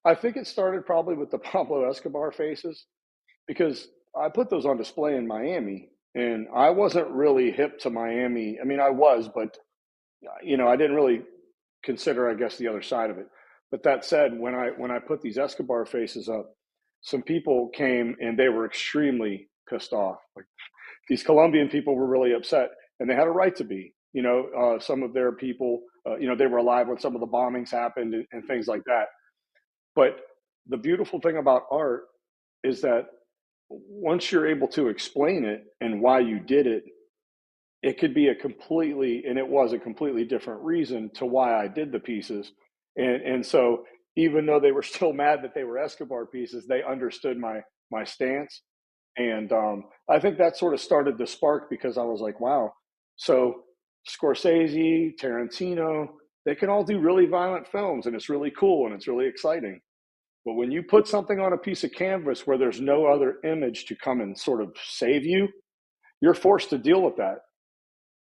I think it started probably with the Pablo Escobar faces because I put those on display in Miami, and I wasn't really hip to Miami. I mean, I was, but I didn't really consider, I guess, the other side of it. But that said, when I put these Escobar faces up, some people came and they were extremely pissed off. Like these Colombian people were really upset, and they had a right to be. Some of their people, they were alive when some of the bombings happened and things like that. But the beautiful thing about art is that once you're able to explain it and why you did it, it could be and it was a completely different reason to why I did the pieces. And so even though they were still mad that they were Escobar pieces, they understood my stance. And I think that sort of started the spark because I was like, wow, so Scorsese, Tarantino, they can all do really violent films and it's really cool and it's really exciting. But when you put something on a piece of canvas where there's no other image to come and sort of save you, you're forced to deal with that.